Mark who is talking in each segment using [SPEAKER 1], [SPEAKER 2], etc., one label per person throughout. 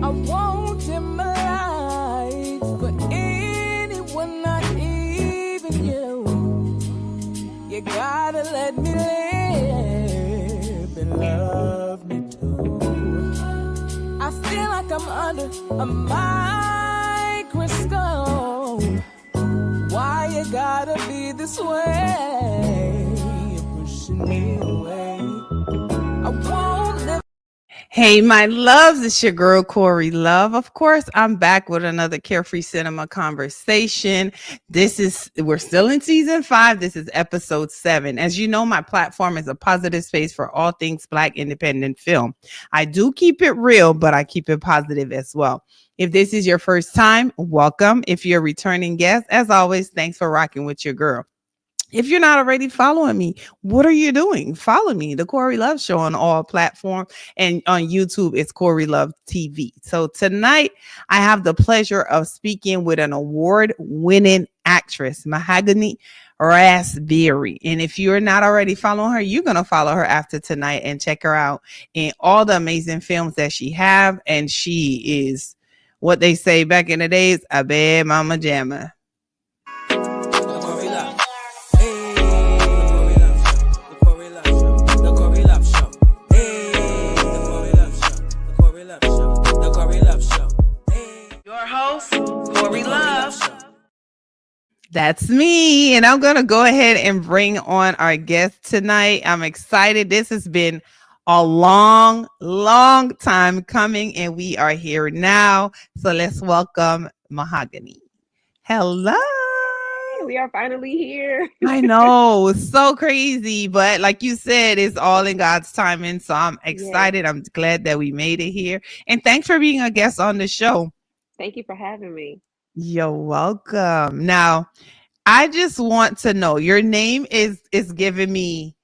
[SPEAKER 1] I won't dim my lights for anyone, not even you. You gotta let me live and love me too. I feel like I'm under a microscope. Why you gotta be this way? You're pushing me away. I won't live. Hey, my loves, it's your girl, Corey Love. Of course, I'm back with another Carefree Cinema conversation. We're still in season 5. This is episode 7. As you know, my platform is a positive space for all things Black independent film. I do keep it real, but I keep it positive as well. If this is your first time, welcome. If you're a returning guest, as always, thanks for rocking with your girl. If you're not already following me, what are you doing? Follow me, The Corey Love Show, on all platforms, and on YouTube, it's Corey Love TV. So tonight, I have the pleasure of speaking with an award-winning actress, Mahogany Rasperry. And if you're not already following her, you're going to follow her after tonight and check her out in all the amazing films that she have. And she is what they say back in the days, a bad mama jamma. Your host, Corey Love. That's me. And I'm going to go ahead and bring on our guest tonight. I'm excited. This has been a long time coming, and we are here now. So let's welcome Mahogany. Hello.
[SPEAKER 2] We are finally here.
[SPEAKER 1] I know, it's so crazy, but like you said, it's all in God's timing. So I'm excited. Yes. I'm glad that we made it here. And thanks for being a guest on the show.
[SPEAKER 2] Thank you for having me.
[SPEAKER 1] You're welcome. Now, I just want to know, your name is giving me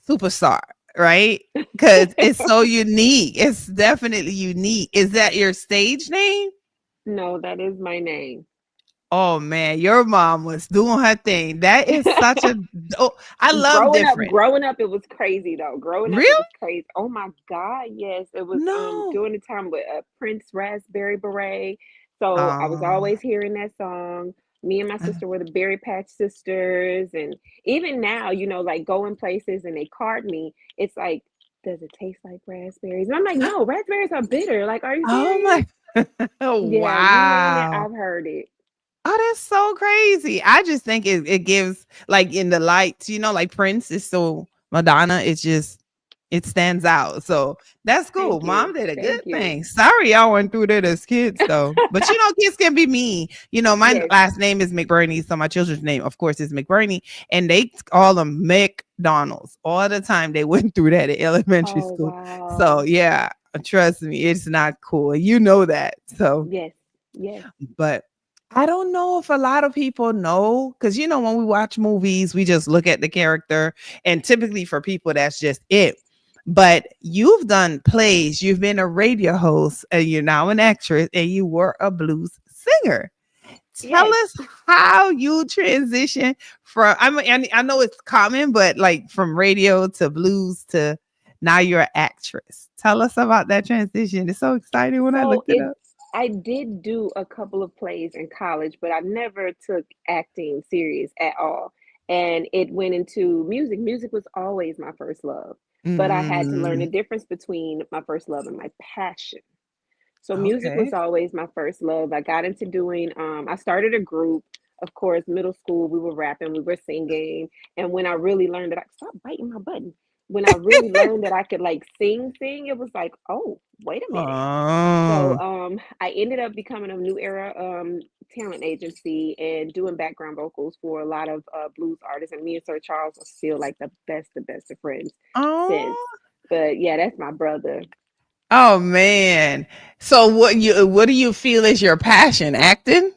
[SPEAKER 1] superstar, right? Because it's so unique. It's definitely unique. Is that your stage name?
[SPEAKER 2] No, that is my name.
[SPEAKER 1] Oh man, your mom was doing her thing. That is such a I love different.
[SPEAKER 2] Growing up, it was crazy though. Growing up,
[SPEAKER 1] really?
[SPEAKER 2] It was crazy. Oh my God, yes. It was during the time with Prince Raspberry Beret. So I was always hearing that song. Me and my sister were the Berry Patch Sisters. And even now, you know, like going places and they card me, it's like, does it taste like raspberries? And I'm like, no, raspberries are bitter. Like, are you serious?
[SPEAKER 1] Oh my
[SPEAKER 2] yeah,
[SPEAKER 1] wow.
[SPEAKER 2] You name it, I've heard it.
[SPEAKER 1] Oh, that's so crazy. I just think it gives, like, in the lights, you know, like Prince is so Madonna, it stands out. So that's cool. Mom did a good thing. Sorry y'all went through that as kids though. But you know, kids can be mean. You know, my last name is McBurney, so my children's name, of course, is McBurney, and they call them McDonald's all the time. They went through that at elementary school. Wow. So yeah, trust me, it's not cool. You know that. So
[SPEAKER 2] yes.
[SPEAKER 1] But I don't know if a lot of people know, because, you know, when we watch movies, we just look at the character, and typically for people, that's just it. But you've done plays, you've been a radio host, and you're now an actress, and you were a blues singer. Tell us how you transition from, I know it's common, but like from radio to blues to now you're an actress. Tell us about that transition. It's so exciting when I looked it up.
[SPEAKER 2] I did do a couple of plays in college, but I never took acting serious at all. And it went into music. Music was always my first love, but I had to learn the difference between my first love and my passion. So music was always my first love. I got into doing, I started a group, of course, middle school, we were rapping, we were singing. And when I really learned that I stop biting my button. When I really learned that I could like sing, it was like, oh, wait a minute. So I ended up becoming a New Era talent agency and doing background vocals for a lot of blues artists. And me and Sir Charles are still like the best of friends since. But yeah, that's my brother.
[SPEAKER 1] Oh man. So what do you feel is your passion? Acting?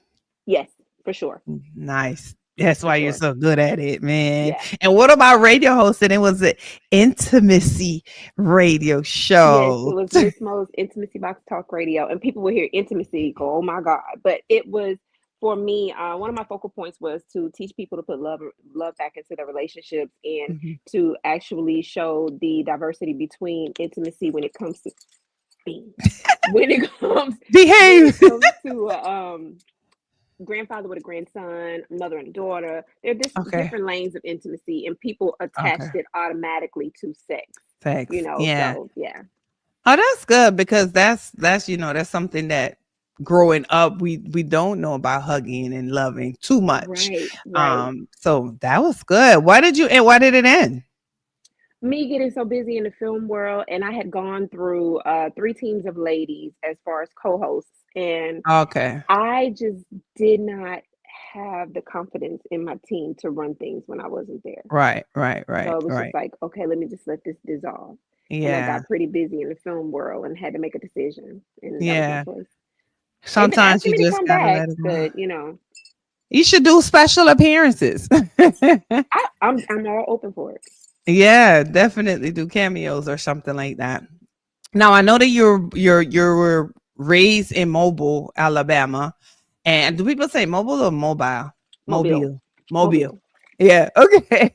[SPEAKER 2] Yes, for sure.
[SPEAKER 1] Nice. That's why you're so good at it, man. Yeah. And what about radio hosting? It was an intimacy radio show.
[SPEAKER 2] Yes, it was Miss Mo's Intimacy Box Talk Radio. And people will hear intimacy, go, oh my God. But it was for me, one of my focal points was to teach people to put love back into their relationships, and
[SPEAKER 1] Mhm.
[SPEAKER 2] to actually show the diversity between intimacy when it comes to being when it comes when
[SPEAKER 1] Behave.
[SPEAKER 2] it comes to grandfather with a grandson, mother and a daughter. There are just
[SPEAKER 1] Okay.
[SPEAKER 2] different lanes of intimacy, and people
[SPEAKER 1] Okay.
[SPEAKER 2] attached it automatically to sex.
[SPEAKER 1] Thanks. Yeah.
[SPEAKER 2] So yeah.
[SPEAKER 1] Oh, that's good because that's that's something that growing up we don't know about hugging and loving too much.
[SPEAKER 2] Right, right.
[SPEAKER 1] So that was good. Why did you and why did it end?
[SPEAKER 2] Me getting so busy in the film world, and I had gone through three teams of ladies as far as co-hosts, and
[SPEAKER 1] Okay.
[SPEAKER 2] I just did not have the confidence in my team to run things when I wasn't there.
[SPEAKER 1] Right, right, right,
[SPEAKER 2] So it was just
[SPEAKER 1] right.
[SPEAKER 2] like, okay, let me just let this dissolve. And I
[SPEAKER 1] Yeah.
[SPEAKER 2] got pretty busy in the film world and had to make a decision, and that was my
[SPEAKER 1] Yeah.
[SPEAKER 2] choice. They've been
[SPEAKER 1] Sometimes
[SPEAKER 2] asking
[SPEAKER 1] you
[SPEAKER 2] me to
[SPEAKER 1] just
[SPEAKER 2] come
[SPEAKER 1] gotta
[SPEAKER 2] back,
[SPEAKER 1] let it go.
[SPEAKER 2] but
[SPEAKER 1] You should do special appearances.
[SPEAKER 2] I'm all open for it.
[SPEAKER 1] Yeah, definitely do cameos or something like that. Now I know that you were raised in Mobile, Alabama, and do people say mobile or mobile?
[SPEAKER 2] Mobile,
[SPEAKER 1] Mobile, Mobile.
[SPEAKER 2] Mobile.
[SPEAKER 1] Yeah. Okay.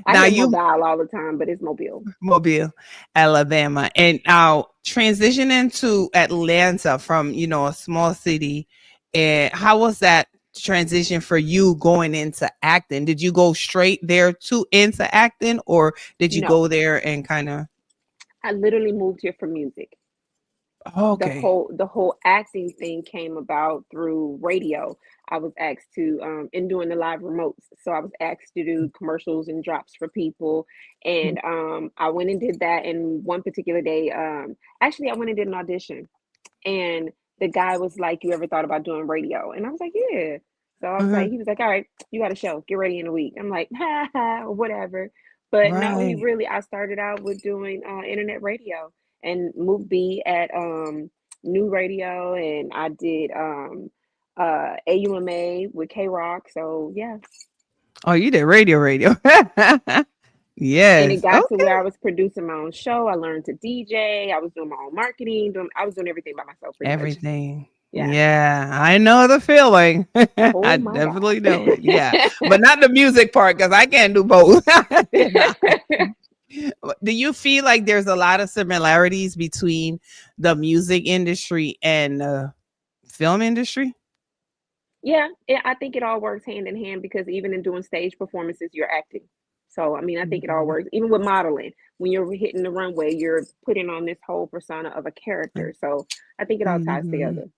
[SPEAKER 2] I
[SPEAKER 1] Now
[SPEAKER 2] hear
[SPEAKER 1] you
[SPEAKER 2] mobile all the time, but it's Mobile.
[SPEAKER 1] Mobile, Alabama, and now transitioning to Atlanta from a small city. And how was that transition for you going into acting? Did you go straight there to into acting, or did you
[SPEAKER 2] No,
[SPEAKER 1] go there and kind of?
[SPEAKER 2] I literally moved here for music. the
[SPEAKER 1] Okay.
[SPEAKER 2] whole the whole acting thing came about through radio. I was asked to in doing the live remotes. So I was asked to do commercials and drops for people. And I went and did that. And one particular day, actually I went and did an audition, and the guy was like, "You ever thought about doing radio?" And I was like, "Yeah." So I was
[SPEAKER 1] Uh-huh.
[SPEAKER 2] like, he was like, "All right, you got a show. Get ready in a week." I'm like, "Ha ha," or whatever. But no, he
[SPEAKER 1] Right.
[SPEAKER 2] really. I started out with doing internet radio and Move B at New Radio, and I did AUMA with K Rock. So yeah,
[SPEAKER 1] Oh, you did radio.
[SPEAKER 2] and it
[SPEAKER 1] Yes.
[SPEAKER 2] got to where
[SPEAKER 1] Okay.
[SPEAKER 2] I was producing my own show. I learned to DJ. I was doing my own marketing. I was doing everything by myself, pretty much.
[SPEAKER 1] Everything.
[SPEAKER 2] Yeah.
[SPEAKER 1] Yeah, I know the feeling. I
[SPEAKER 2] Oh my
[SPEAKER 1] definitely know
[SPEAKER 2] God.
[SPEAKER 1] it. Yeah, but not the music part because I can't do both. Nah. Do you feel like there's a lot of similarities between the music industry and the film industry?
[SPEAKER 2] Yeah, I think it all works hand in hand because even in doing stage performances, you're acting. So, I mean, I think it all
[SPEAKER 1] Mhm.
[SPEAKER 2] works. Even with modeling, when you're hitting the runway, you're putting on this whole persona of a character. So, I think it all ties
[SPEAKER 1] Mhm.
[SPEAKER 2] together.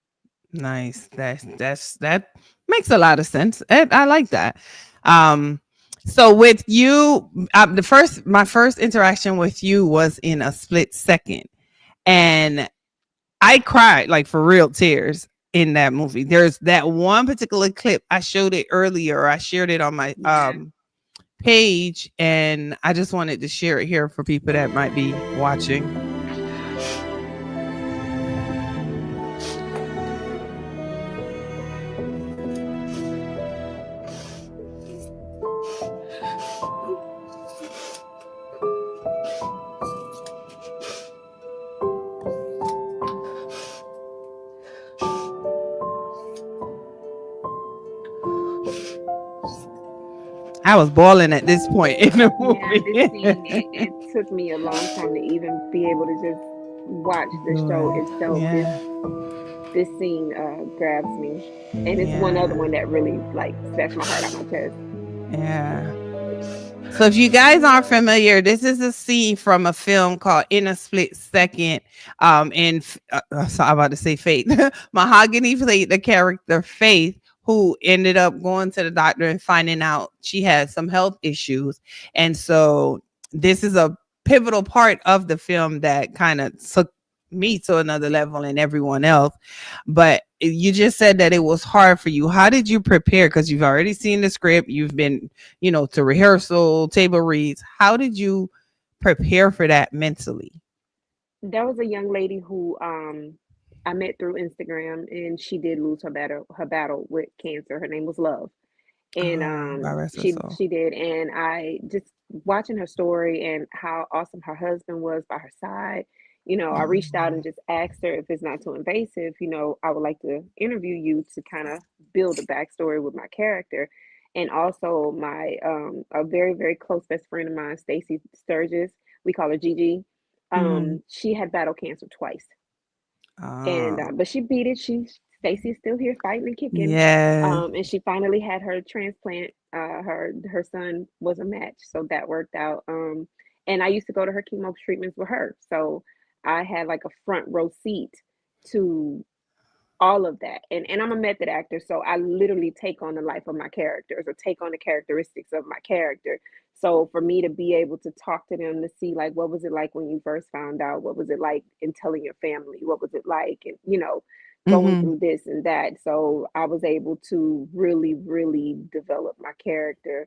[SPEAKER 1] Nice. That makes a lot of sense. I like that. Um, so with you, the first my first interaction with you was in a split second, and I cried like for real tears in that movie. There's that one particular clip I showed it earlier. I shared it on my
[SPEAKER 2] Yeah.
[SPEAKER 1] page, and I just wanted to share it here for people that might be watching. I was bawling at this point in the
[SPEAKER 2] Yeah,
[SPEAKER 1] movie.
[SPEAKER 2] this scene, it took me a long time to even be able to just watch the
[SPEAKER 1] Do
[SPEAKER 2] show
[SPEAKER 1] it.
[SPEAKER 2] itself.
[SPEAKER 1] Yeah.
[SPEAKER 2] This scene grabs me. And it's one other
[SPEAKER 1] Yeah.
[SPEAKER 2] one that really like snatched my heart out my chest.
[SPEAKER 1] Yeah. So if you guys aren't familiar, this is a scene from a film called In a Split Second. So I'm about to say Faith. Mahogany played the character Faith, who ended up going to the doctor and finding out she had some health issues. And so this is a pivotal part of the film that kind of took me to another level and everyone else. But you just said that it was hard for you. How did you prepare? Because you've already seen the script, you've been to rehearsal, table reads. How did you prepare for that mentally?
[SPEAKER 2] There was a young lady who I met through Instagram, and she did lose her battle with cancer. Her name was Love. And
[SPEAKER 1] Oh, God rest her
[SPEAKER 2] she
[SPEAKER 1] soul.
[SPEAKER 2] she did, and I just watching her story and how awesome her husband was by her side. I reached out and
[SPEAKER 1] Mhm.
[SPEAKER 2] just asked her if it's not too invasive. I would like to interview you to kind of build a backstory with my character. And also my a very, very close best friend of mine, Stacy Sturgis, we call her Gigi.
[SPEAKER 1] Mm-hmm.
[SPEAKER 2] She had battled cancer twice, and
[SPEAKER 1] Oh,
[SPEAKER 2] but she beat it. Stacy's still here fighting and kicking,
[SPEAKER 1] yeah.
[SPEAKER 2] and she finally had her transplant. Her son was a match, so that worked out. And I used to go to her chemo treatments with her, so I had like a front row seat to all of that. And I'm a method actor, so I literally take on the life of my characters or take on the characteristics of my character. So for me to be able to talk to them, to see like what was it like when you first found out, what was it like in telling your family, what was it like, and going
[SPEAKER 1] Mm-hmm.
[SPEAKER 2] through this and that. So I was able to really, really develop my character.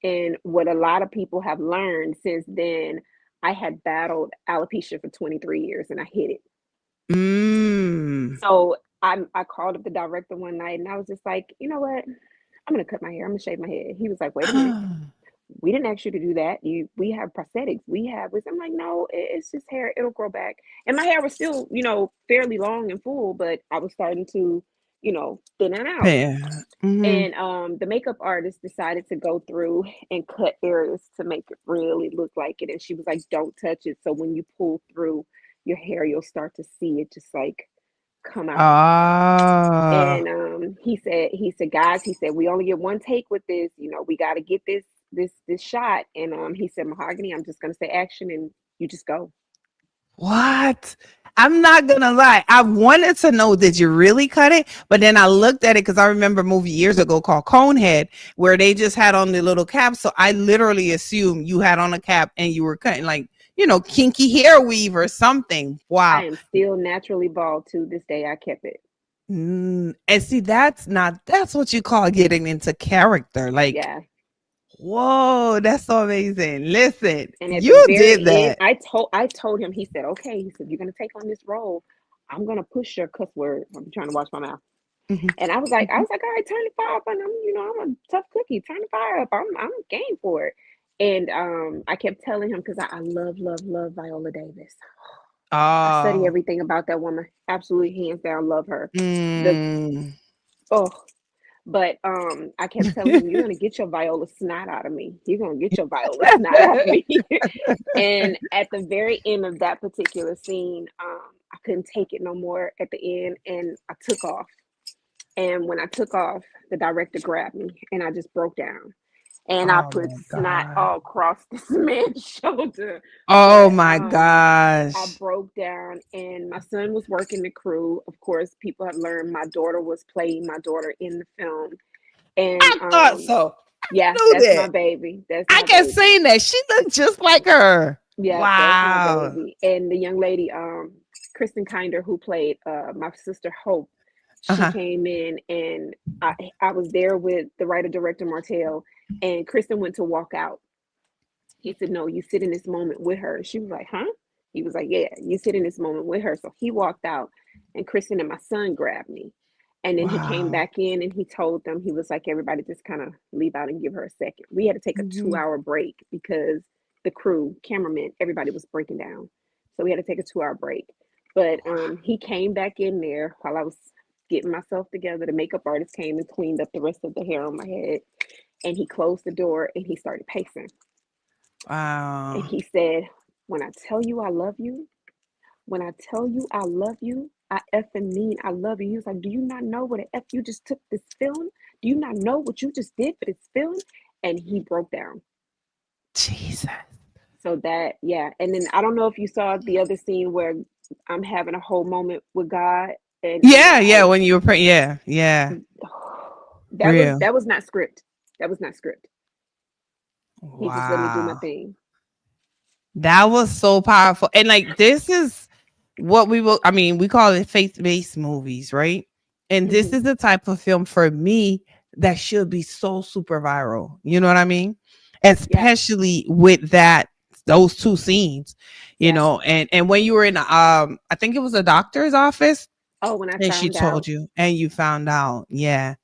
[SPEAKER 2] And what a lot of people have learned since then, I had battled alopecia for 23 years and I hit it.
[SPEAKER 1] Mm.
[SPEAKER 2] So I called up the director one night and I was just like, you know what? I'm gonna cut my hair. I'm gonna shave my head. He was like, wait a minute. We didn't ask you to do that. We have prosthetics. We have this. I'm like, no, it's just hair. It'll grow back. And my hair was still, fairly long and full, but I was starting to, thin it out.
[SPEAKER 1] Yeah. Mm-hmm.
[SPEAKER 2] And the makeup artist decided to go through and cut areas to make it really look like it. And she was like, don't touch it. So when you pull through your hair, you'll start to see it just like come out.
[SPEAKER 1] Oh.
[SPEAKER 2] And he said, guys, he said, we only get one take with this. We got to get this shot. And he said, Mahogany, I'm just gonna say action, and you just go.
[SPEAKER 1] What? I'm not gonna lie. I wanted to know, did you really cut it? But then I looked at it because I remember a movie years ago called Conehead where they just had on the little cap. So I literally assumed you had on a cap and you were cutting like, kinky hair weave or something.
[SPEAKER 2] I
[SPEAKER 1] Wow.
[SPEAKER 2] am still naturally bald to this day. I kept it.
[SPEAKER 1] And see, that's what you call getting into character. Like,
[SPEAKER 2] Yeah.
[SPEAKER 1] whoa, that's so amazing. Listen,
[SPEAKER 2] And at the
[SPEAKER 1] you did
[SPEAKER 2] very end,
[SPEAKER 1] that.
[SPEAKER 2] I told him. He said, okay. He said, you're gonna take on this role. I'm gonna push your cuss word. I'm trying to watch my mouth.
[SPEAKER 1] Mhm,
[SPEAKER 2] And I
[SPEAKER 1] mhm.
[SPEAKER 2] was like, all right, turn the fire up. And I'm a tough cookie. Turn the fire up. I'm game for it. And I kept telling him because I love, love, love Viola Davis. I study
[SPEAKER 1] Oh.
[SPEAKER 2] everything about that woman. Absolutely, hands down, love her. The
[SPEAKER 1] Mm.
[SPEAKER 2] oh, but I kept telling him, "You're gonna get your Viola snot out of me. You're gonna get your Viola snot out of me." And at the very end of that particular scene, I couldn't take it no more at the end, and I took off. And when I took off, the director grabbed me, and I just broke down. And I
[SPEAKER 1] Oh
[SPEAKER 2] put
[SPEAKER 1] my
[SPEAKER 2] snot
[SPEAKER 1] god.
[SPEAKER 2] all across this man's shoulder.
[SPEAKER 1] Oh
[SPEAKER 2] But
[SPEAKER 1] my
[SPEAKER 2] I
[SPEAKER 1] gosh.
[SPEAKER 2] broke down, and my son was working the crew. Of course, people have learned my daughter was playing my daughter in the film. And
[SPEAKER 1] I thought so.
[SPEAKER 2] yeah,
[SPEAKER 1] Knew
[SPEAKER 2] that's
[SPEAKER 1] that.
[SPEAKER 2] my baby. That's
[SPEAKER 1] I
[SPEAKER 2] my
[SPEAKER 1] kept
[SPEAKER 2] baby.
[SPEAKER 1] saying that. She looked just like her.
[SPEAKER 2] Yeah, that's my
[SPEAKER 1] Wow.
[SPEAKER 2] baby. And the young lady, Kristen Kinder, who played my sister Hope, she
[SPEAKER 1] Uh-huh.
[SPEAKER 2] came in, and I was there with the writer director Martell, and Kristen went to walk out. He said, no, you sit in this moment with her. She was like, huh? He was like, yeah, you sit in this moment with her. So he walked out, and Kristen and my son grabbed me. And then he came
[SPEAKER 1] Wow.
[SPEAKER 2] back in and he told them, he was like, everybody just kind of leave out and give her a second. We had to take a
[SPEAKER 1] Mhm.
[SPEAKER 2] 2 hour break because the crew, cameramen, everybody was breaking down. So we had to take a 2 hour break. But he came back in there while I was getting myself together. The makeup artist came and cleaned up the rest of the hair on my head. And he closed the door and he started pacing. And
[SPEAKER 1] Wow.
[SPEAKER 2] he said, when I tell you I love you, when I tell you I love you, I effing mean I love you. He was like, do you not know what the F you just took this film? Do you not know what you just did for this film? And he broke down.
[SPEAKER 1] Jesus.
[SPEAKER 2] So that, yeah. And then I don't know if you saw the other scene where I'm having a whole moment with God, and
[SPEAKER 1] Yeah, yeah, when you were yeah, yeah.
[SPEAKER 2] that was
[SPEAKER 1] Real.
[SPEAKER 2] that was not script. That was not script. He just let me do my
[SPEAKER 1] Wow.
[SPEAKER 2] thing.
[SPEAKER 1] That was so powerful. And like this is what we will, I mean, we call it faith-based movies, right? And this
[SPEAKER 2] Hmm.
[SPEAKER 1] is the type of film for me that should be so super viral. You know what I mean?
[SPEAKER 2] Yeah,
[SPEAKER 1] Especially with that those two scenes,
[SPEAKER 2] yeah.
[SPEAKER 1] and when you were in I think it was a doctor's office
[SPEAKER 2] Oh, when I
[SPEAKER 1] and she
[SPEAKER 2] found
[SPEAKER 1] told
[SPEAKER 2] out.
[SPEAKER 1] you and you found out. Yeah.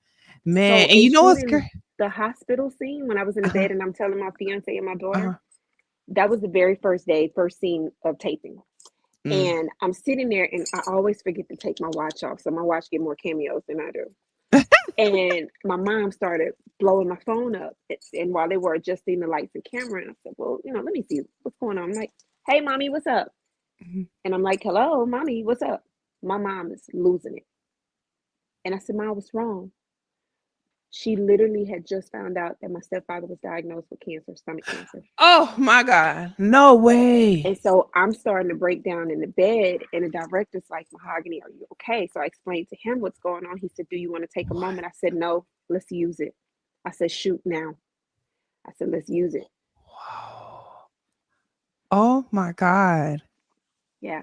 [SPEAKER 1] Man,
[SPEAKER 2] So
[SPEAKER 1] and
[SPEAKER 2] in
[SPEAKER 1] you know what's
[SPEAKER 2] shooting
[SPEAKER 1] great?
[SPEAKER 2] the hospital scene, when I was in the
[SPEAKER 1] Uh-huh.
[SPEAKER 2] bed and I'm telling my fiance and my daughter,
[SPEAKER 1] Uh-huh.
[SPEAKER 2] that was the very first day, first scene of taping.
[SPEAKER 1] Mm.
[SPEAKER 2] And I'm sitting there and I always forget to take my watch off. So my watch get more cameos than I do. And my mom started blowing my phone up. And while they were adjusting the lights and camera, and I said, well, let me see what's going on. I'm like, hey, mommy, what's up? And I'm like, hello, mommy, what's up? My mom is losing it. And I said, Mom, what's wrong? She literally had just found out that my stepfather was diagnosed with cancer, stomach cancer.
[SPEAKER 1] Oh my God. No way.
[SPEAKER 2] And so I'm starting to break down in the bed, and the director's like, Mahogany, are you okay? So I explained to him what's going on. He said, do you want to take a moment? I said, no, let's use it. I said, shoot now. I said, let's use it.
[SPEAKER 1] Wow. Oh my God.
[SPEAKER 2] Yeah.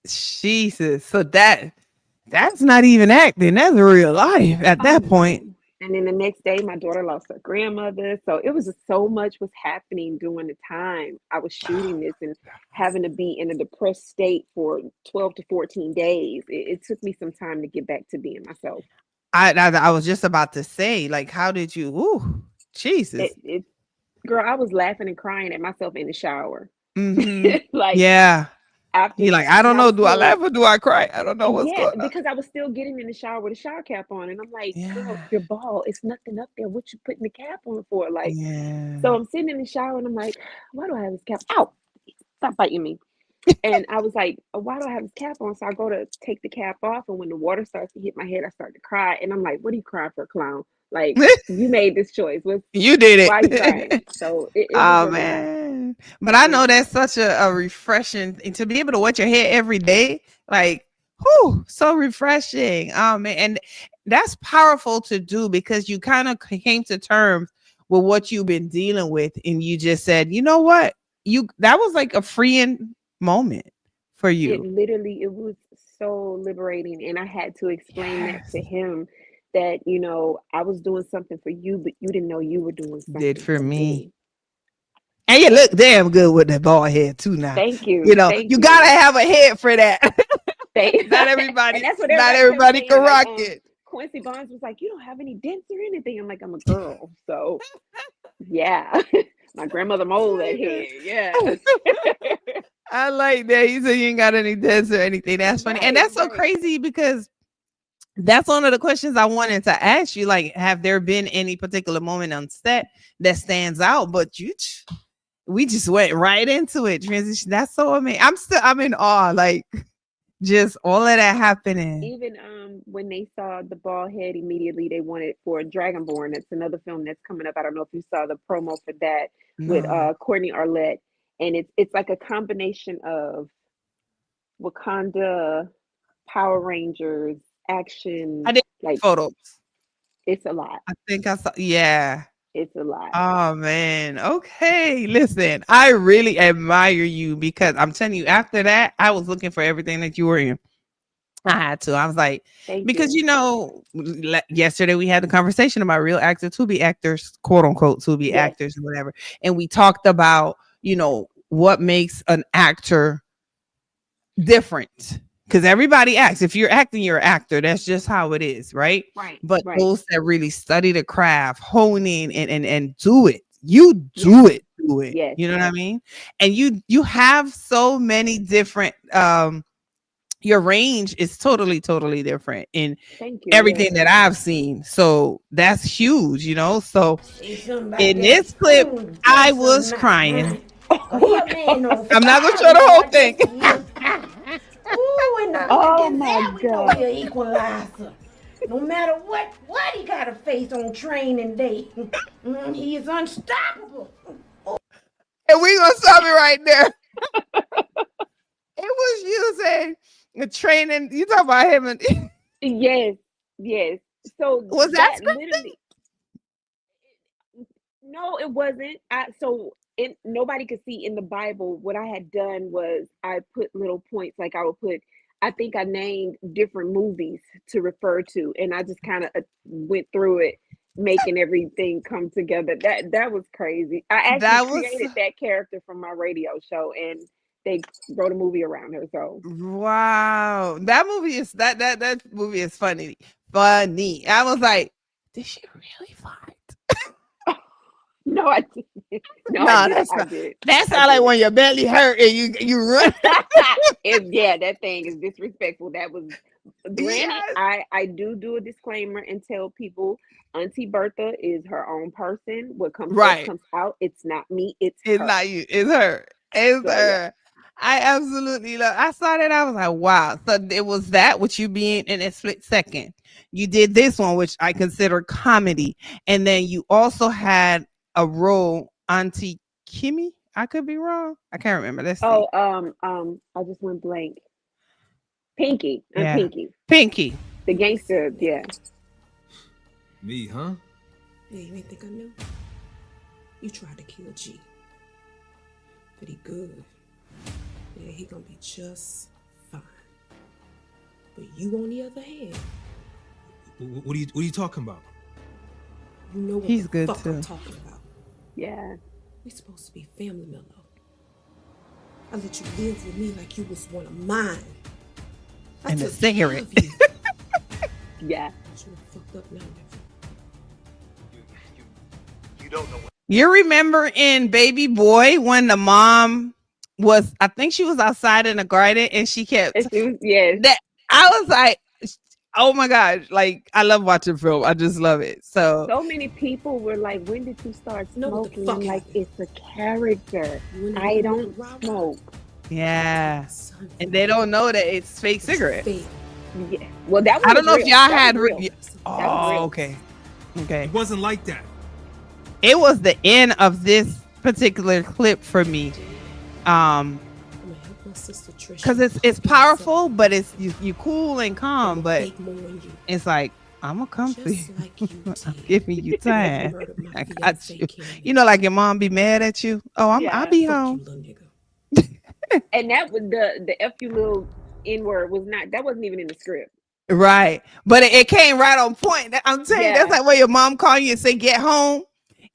[SPEAKER 1] Jesus. So that's not even acting. That's real life at
[SPEAKER 2] Oh,
[SPEAKER 1] that point.
[SPEAKER 2] no. And then the next day, my daughter lost her grandmother. So it was just so much was happening during the time I was shooting this and having to be in a depressed state for 12 to 14 days. It took me some time to get back to being myself.
[SPEAKER 1] I was just about to say, like, how did you? Ooh,
[SPEAKER 2] It,
[SPEAKER 1] Jesus.
[SPEAKER 2] it, girl, I was laughing and crying at myself in the shower.
[SPEAKER 1] Mm-hmm.
[SPEAKER 2] Like
[SPEAKER 1] Yeah.
[SPEAKER 2] after,
[SPEAKER 1] He like, I
[SPEAKER 2] and
[SPEAKER 1] don't
[SPEAKER 2] I
[SPEAKER 1] know.
[SPEAKER 2] was
[SPEAKER 1] Do I
[SPEAKER 2] still,
[SPEAKER 1] laugh or do I cry? I don't know what's
[SPEAKER 2] yeah,
[SPEAKER 1] going on.
[SPEAKER 2] because I was still getting in the shower with a shower cap on. And I'm like, girl,
[SPEAKER 1] Yeah.
[SPEAKER 2] you're bald. It's nothing up there. What you putting the cap on for? Like, so
[SPEAKER 1] Yeah.
[SPEAKER 2] I'm sitting in the shower and I'm like, why do I have this cap? Ow, stop biting me. And I was like, why do I have this cap on? So I go to take the cap off. And when the water starts to hit my head, I start to cry. And I'm like, what are you crying for, clown? Like, you made this choice.
[SPEAKER 1] You did
[SPEAKER 2] Why are you crying?
[SPEAKER 1] it.
[SPEAKER 2] So it was
[SPEAKER 1] Oh
[SPEAKER 2] really nice.
[SPEAKER 1] man. But I know
[SPEAKER 2] Yeah.
[SPEAKER 1] that's such a refreshing thing to be able to wet your hair every day. Like, whew, so refreshing. Oh man. And that's powerful to do because you kind of came to terms with what you've been dealing with. And you just said, you know what? That was like a freeing moment for you.
[SPEAKER 2] It was so liberating. And I had to explain that to
[SPEAKER 1] Yes.
[SPEAKER 2] him that, I was doing something for you, but you didn't know you were doing
[SPEAKER 1] Did
[SPEAKER 2] something
[SPEAKER 1] for
[SPEAKER 2] for
[SPEAKER 1] me.
[SPEAKER 2] me.
[SPEAKER 1] And you look damn good with that bald head too now.
[SPEAKER 2] Thank you. Thank
[SPEAKER 1] You gotta
[SPEAKER 2] you.
[SPEAKER 1] have a head for that.
[SPEAKER 2] They
[SPEAKER 1] not
[SPEAKER 2] and
[SPEAKER 1] everybody,
[SPEAKER 2] that's what
[SPEAKER 1] not
[SPEAKER 2] everybody kept
[SPEAKER 1] everybody can
[SPEAKER 2] saying. Like
[SPEAKER 1] rock it.
[SPEAKER 2] Quincy Bonds was like, you don't have any dents or anything. I'm like, I'm a girl. So yeah. My grandmother molded that
[SPEAKER 1] I
[SPEAKER 2] hair.
[SPEAKER 1] like that.
[SPEAKER 2] Yeah.
[SPEAKER 1] I like that. You said you ain't got any dents or anything. That's funny. And
[SPEAKER 2] Right,
[SPEAKER 1] that's so
[SPEAKER 2] right.
[SPEAKER 1] crazy because that's one of the questions I wanted to ask you. Like, have there been any particular moment on set that stands out? But we just went right into it. Transition. That's so amazing. I'm in awe. Like, just all of that happening.
[SPEAKER 2] Even when they saw the bald head, immediately they wanted for Dragonborn. That's another film that's coming up. I don't know if you saw the promo for that with
[SPEAKER 1] No,
[SPEAKER 2] Courtney Arlette, and it's like a combination of Wakanda, Power Rangers,
[SPEAKER 1] I
[SPEAKER 2] action.
[SPEAKER 1] did
[SPEAKER 2] Like
[SPEAKER 1] photos.
[SPEAKER 2] it's a lot.
[SPEAKER 1] I think I saw. Yeah.
[SPEAKER 2] It's a lot.
[SPEAKER 1] Oh man. Okay. Listen, I really admire you because I'm telling you, after that, I was looking for everything that you were in. I had to. I was like,
[SPEAKER 2] Thank
[SPEAKER 1] because
[SPEAKER 2] you.
[SPEAKER 1] yesterday we had a conversation about real actors to be actors, quote unquote, to be
[SPEAKER 2] Yes.
[SPEAKER 1] actors and whatever. And we talked about, what makes an actor different. Because everybody acts. If you're acting, you're an actor. That's just how it is, right?
[SPEAKER 2] Right.
[SPEAKER 1] But
[SPEAKER 2] Right.
[SPEAKER 1] those that really study the craft, hone in and do it. You
[SPEAKER 2] Yes.
[SPEAKER 1] do it.
[SPEAKER 2] Yes.
[SPEAKER 1] You know what I mean? And you have so many different your range is totally, totally different in
[SPEAKER 2] Thank you. Yes.
[SPEAKER 1] everything that I've seen. So that's huge. So
[SPEAKER 3] Say something about
[SPEAKER 1] in
[SPEAKER 3] that
[SPEAKER 1] this clip,
[SPEAKER 3] spoon.
[SPEAKER 1] I
[SPEAKER 3] Guess I'm
[SPEAKER 1] was
[SPEAKER 3] not
[SPEAKER 1] crying.
[SPEAKER 3] lying.
[SPEAKER 2] Oh
[SPEAKER 3] Cause he
[SPEAKER 2] my
[SPEAKER 3] a man
[SPEAKER 2] god.
[SPEAKER 3] on
[SPEAKER 1] I'm not gonna
[SPEAKER 3] fire,
[SPEAKER 1] show the whole
[SPEAKER 3] Lord.
[SPEAKER 1] thing.
[SPEAKER 3] Yes, he is. Ooh, and now look at
[SPEAKER 2] Oh
[SPEAKER 3] this
[SPEAKER 2] my
[SPEAKER 3] there. We know he
[SPEAKER 2] god.
[SPEAKER 3] an equalizer. No matter what he got to face on training day, he is unstoppable.
[SPEAKER 1] And we gonna stop it right there. It was you saying the training. You talk about him and
[SPEAKER 2] Yes. Yes. So
[SPEAKER 1] was that
[SPEAKER 2] that
[SPEAKER 1] scripted?
[SPEAKER 2] literally, no, it wasn't. Nobody could see in the Bible. What I had done was I put little points, like I would put. I think I named different movies to refer to, and I just kind of went through it, making everything come together. That was crazy. I actually
[SPEAKER 1] That was
[SPEAKER 2] created that character from my radio show, and they wrote a movie around her. So
[SPEAKER 1] wow. That movie is that movie is funny. Funny. I was like, did she really fight?
[SPEAKER 2] No, I did. No, I
[SPEAKER 1] No,
[SPEAKER 2] did.
[SPEAKER 1] that's
[SPEAKER 2] I
[SPEAKER 1] not.
[SPEAKER 2] did.
[SPEAKER 1] That
[SPEAKER 2] I
[SPEAKER 1] sounds like
[SPEAKER 2] did.
[SPEAKER 1] when your belly hurt and you run.
[SPEAKER 2] Yeah, that thing is disrespectful. That was granted.
[SPEAKER 1] Yes,
[SPEAKER 2] I do a disclaimer and tell people Auntie Bertha is her own person. What comes first
[SPEAKER 1] right.
[SPEAKER 2] comes out. It's not me. It's
[SPEAKER 1] It's
[SPEAKER 2] her.
[SPEAKER 1] not you. It's her. It's
[SPEAKER 2] So yeah.
[SPEAKER 1] her. I absolutely love. I saw that. I was like, wow. So it was that with you being in a split second. You did this one, which I consider comedy, and then you also had a role, Auntie Kimmy. I could be wrong. I can't remember. Let's see.
[SPEAKER 2] Oh, I just went blank. Pinky. I'm
[SPEAKER 1] Yeah,
[SPEAKER 2] Pinky.
[SPEAKER 1] Pinky.
[SPEAKER 2] The gangster. Yeah.
[SPEAKER 4] Me, huh?
[SPEAKER 3] Yeah, you ain't think I knew? You tried to kill G, but he good. Yeah, he gonna be just fine. But you, on the other hand,
[SPEAKER 4] What are you talking about?
[SPEAKER 3] you know what
[SPEAKER 1] He's
[SPEAKER 3] the
[SPEAKER 1] good
[SPEAKER 3] fuck I'm
[SPEAKER 1] too.
[SPEAKER 3] talking about.
[SPEAKER 2] Yeah.
[SPEAKER 3] We supposed to be family, Mello. I let you live with me like you was one of mine. I
[SPEAKER 1] And the
[SPEAKER 3] took care
[SPEAKER 1] cigarette.
[SPEAKER 3] of you.
[SPEAKER 2] Yeah.
[SPEAKER 3] But you done fucked up now, nigga.
[SPEAKER 5] You don't know what.
[SPEAKER 1] You remember in Baby Boy when the mom was, I think she was outside in the garden and she kept
[SPEAKER 2] And she was, yes.
[SPEAKER 1] that. I was like, oh my gosh, like I love watching film. I just love it. So
[SPEAKER 2] So many people were like, "When did you start
[SPEAKER 3] You know what the
[SPEAKER 2] smoking?"
[SPEAKER 3] fuck
[SPEAKER 2] I'm like,
[SPEAKER 3] happened?
[SPEAKER 2] "It's a character.
[SPEAKER 3] You in
[SPEAKER 2] I
[SPEAKER 3] there
[SPEAKER 2] don't
[SPEAKER 3] with rah-rah?
[SPEAKER 2] smoke."
[SPEAKER 1] yeah,
[SPEAKER 3] Son,
[SPEAKER 1] and they don't know that it's fake cigarette.
[SPEAKER 3] fake.
[SPEAKER 2] Yeah. Well, that
[SPEAKER 1] I
[SPEAKER 2] one
[SPEAKER 1] don't
[SPEAKER 2] was
[SPEAKER 1] know if
[SPEAKER 2] real.
[SPEAKER 1] y'all
[SPEAKER 2] That
[SPEAKER 1] had.
[SPEAKER 2] was real. That was
[SPEAKER 1] Oh,
[SPEAKER 2] real.
[SPEAKER 1] okay, okay.
[SPEAKER 4] It wasn't like that.
[SPEAKER 1] It was the end of this particular clip for me.
[SPEAKER 3] I'm gonna help my sister Trisha.
[SPEAKER 1] Because it's powerful, but it's you cool and calm, but
[SPEAKER 3] fake more on you.
[SPEAKER 1] it's like I'm gonna come for you.
[SPEAKER 3] Just like you
[SPEAKER 1] I'm
[SPEAKER 3] did.
[SPEAKER 1] giving you
[SPEAKER 3] You
[SPEAKER 1] time.
[SPEAKER 3] murdered my
[SPEAKER 1] I got
[SPEAKER 3] fiance,
[SPEAKER 1] you.
[SPEAKER 3] Kim.
[SPEAKER 1] You know, like your mom be mad at you. Oh, I'll
[SPEAKER 2] Yeah.
[SPEAKER 1] be
[SPEAKER 3] Fuck you,
[SPEAKER 1] home.
[SPEAKER 3] little nigga.
[SPEAKER 2] And that was the F you little N word was not, that wasn't even in the script.
[SPEAKER 1] Right. But it came right on point. I'm telling you, that's
[SPEAKER 2] Yeah.
[SPEAKER 1] like when your mom call you and say, get home.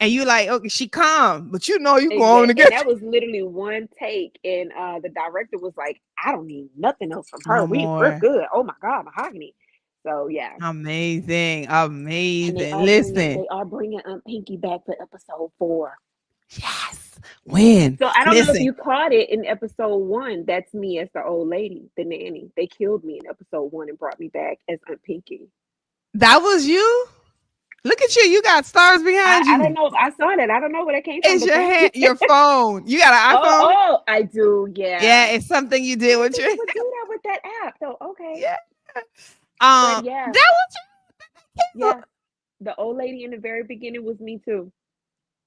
[SPEAKER 1] And you like, okay, she calm, but you know you go home to
[SPEAKER 2] Exactly. And
[SPEAKER 1] get
[SPEAKER 2] that was literally one take. And the director was like, "I don't need nothing else from her.
[SPEAKER 1] no
[SPEAKER 2] We're
[SPEAKER 1] more.
[SPEAKER 2] good. Oh my God, Mahogany." So yeah.
[SPEAKER 1] Amazing.
[SPEAKER 2] And
[SPEAKER 1] Amazing. Listen.
[SPEAKER 2] they are bringing Pinky back for episode 4.
[SPEAKER 1] Yes. When?
[SPEAKER 2] So I don't know if
[SPEAKER 1] Listen.
[SPEAKER 2] you caught it in episode 1. That's me as the old lady, the nanny. They killed me in episode 1 and brought me back as Aunt Pinky.
[SPEAKER 1] That was you? Look at you. You got stars behind
[SPEAKER 2] I don't
[SPEAKER 1] you.
[SPEAKER 2] know if I saw that. I don't know where that came from,
[SPEAKER 1] It's
[SPEAKER 2] but
[SPEAKER 1] your
[SPEAKER 2] thank you.
[SPEAKER 1] hand, your phone. You got an
[SPEAKER 2] Oh,
[SPEAKER 1] iPhone?
[SPEAKER 2] oh, I do.
[SPEAKER 1] Yeah,
[SPEAKER 2] Yeah.
[SPEAKER 1] it's something you
[SPEAKER 2] I
[SPEAKER 1] did
[SPEAKER 2] didn't
[SPEAKER 1] with
[SPEAKER 2] think
[SPEAKER 1] your
[SPEAKER 2] you would do that with that app, though. Okay.
[SPEAKER 1] yeah.
[SPEAKER 2] But
[SPEAKER 1] That
[SPEAKER 2] yeah,
[SPEAKER 1] was you.
[SPEAKER 2] yeah. The old lady in the very beginning was me too.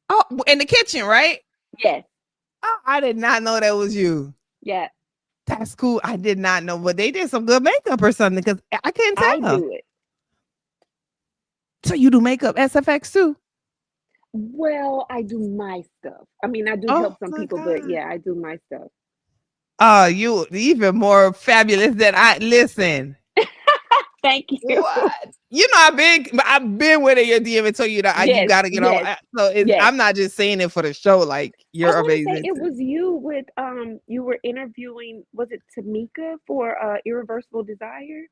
[SPEAKER 1] Oh, in the kitchen, right?
[SPEAKER 2] Yes.
[SPEAKER 1] Oh, I did not know that was you.
[SPEAKER 2] Yeah.
[SPEAKER 1] That's cool. I did not know, but they did some good makeup or something because I couldn't
[SPEAKER 2] I
[SPEAKER 1] tell.
[SPEAKER 2] do it.
[SPEAKER 1] So you do makeup SFX too?
[SPEAKER 2] Well, I do my stuff. I mean, I do
[SPEAKER 1] Oh
[SPEAKER 2] help some
[SPEAKER 1] my
[SPEAKER 2] people, but
[SPEAKER 1] god.
[SPEAKER 2] yeah, I do my stuff.
[SPEAKER 1] Oh, you even more fabulous than I listen.
[SPEAKER 2] Thank you.
[SPEAKER 1] What? You know, I've been with it your DM and told you that you
[SPEAKER 2] Yes,
[SPEAKER 1] got to get on.
[SPEAKER 2] yes,
[SPEAKER 1] So
[SPEAKER 2] yes.
[SPEAKER 1] I'm not just saying it for the show. Like
[SPEAKER 2] I
[SPEAKER 1] you're
[SPEAKER 2] want to say
[SPEAKER 1] amazing
[SPEAKER 2] it
[SPEAKER 1] too.
[SPEAKER 2] was you with you were interviewing, was it Tamika for Irreversible Desire?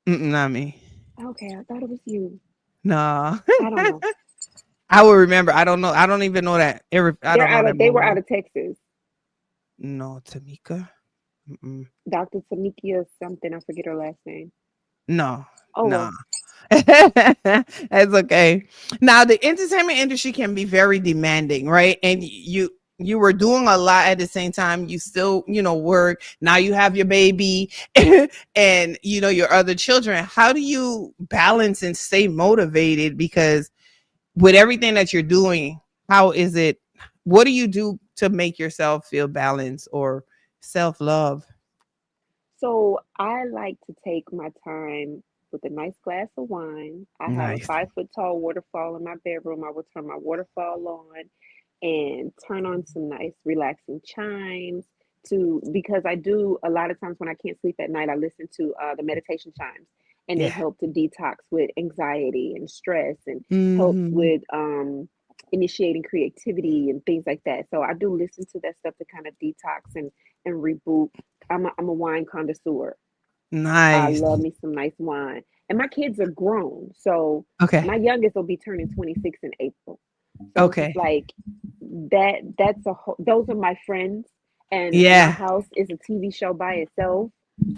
[SPEAKER 1] Not me.
[SPEAKER 2] Okay, I thought it was you.
[SPEAKER 1] No,
[SPEAKER 2] I don't know.
[SPEAKER 1] I will remember. I don't know. I don't even know that. I don't know that
[SPEAKER 2] They were out
[SPEAKER 1] movie.
[SPEAKER 2] of Texas.
[SPEAKER 1] No, Tamika. Mm-mm.
[SPEAKER 2] Dr. Tamikia something, I forget her last name.
[SPEAKER 1] No,
[SPEAKER 2] Oh
[SPEAKER 1] no.
[SPEAKER 2] well.
[SPEAKER 1] That's okay. Now, the entertainment industry can be very demanding, right? And you were doing a lot at the same time. You still, work. Now you have your baby and your other children. How do you balance and stay motivated? Because with everything that you're doing, how is it? What do you do to make yourself feel balanced or self-love?
[SPEAKER 2] So I like to take my time with a nice glass of wine. I have a
[SPEAKER 1] Nice.
[SPEAKER 2] 5 foot tall waterfall in my bedroom. I will turn my waterfall on and turn on some nice relaxing chimes to, because I do a lot of times when I can't sleep at night, I listen to the meditation chimes, and they
[SPEAKER 1] Yeah.
[SPEAKER 2] help to detox with anxiety and stress, and helps
[SPEAKER 1] Hmm.
[SPEAKER 2] with initiating creativity and things like that. So I do listen to that stuff to kind of detox and reboot. I'm a wine connoisseur. I
[SPEAKER 1] Nice.
[SPEAKER 2] love me some nice wine. And my kids are grown. So
[SPEAKER 1] Okay.
[SPEAKER 2] my youngest will be turning 26 in April. So it's just
[SPEAKER 1] Okay.
[SPEAKER 2] like that's a whole, those are my friends, and my
[SPEAKER 1] Yeah.
[SPEAKER 2] house is a TV show by itself.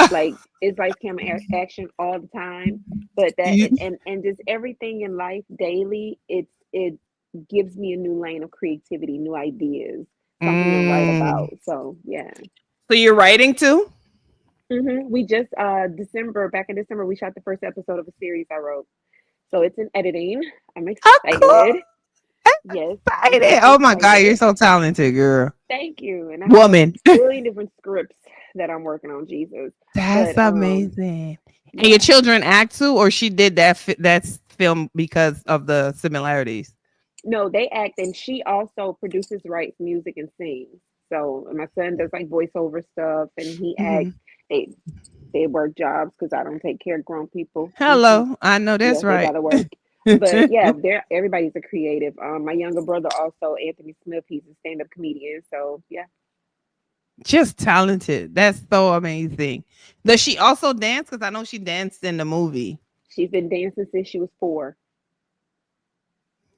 [SPEAKER 2] Like it's like camera action all the time. But that
[SPEAKER 1] You,
[SPEAKER 2] and just everything in life daily, it gives me a new lane of creativity, new ideas, something to write about.
[SPEAKER 1] mm.
[SPEAKER 2] So yeah.
[SPEAKER 1] So you're writing too?
[SPEAKER 2] We just back in December, we shot the first episode of a series I wrote. So it's in editing. I'm
[SPEAKER 1] How cool.
[SPEAKER 2] excited. Yes, I'm
[SPEAKER 1] Excited.
[SPEAKER 2] super
[SPEAKER 1] Oh my God,
[SPEAKER 2] excited.
[SPEAKER 1] you're so talented, girl.
[SPEAKER 2] Thank you. And I have a
[SPEAKER 1] Woman.
[SPEAKER 2] billion different scripts that I'm working on, Jesus.
[SPEAKER 1] That's
[SPEAKER 2] But
[SPEAKER 1] amazing. And your
[SPEAKER 2] yeah.
[SPEAKER 1] children act too, or she did that film because of the similarities?
[SPEAKER 2] No, they act, and she also produces, writes music, and sings. So my son does like voiceover stuff, and he acts.
[SPEAKER 1] Mhm.
[SPEAKER 2] They they work jobs because I don't take care of grown people.
[SPEAKER 1] Hello. I know
[SPEAKER 2] Yeah,
[SPEAKER 1] that's
[SPEAKER 2] they
[SPEAKER 1] right.
[SPEAKER 2] gotta work. But yeah, they're everybody's a creative. My younger brother also, Anthony Smith, he's a stand-up comedian. So yeah,
[SPEAKER 1] Just talented. That's so amazing. Does she also dance? Because I know she danced in the movie.
[SPEAKER 2] she's been dancing since she was 4.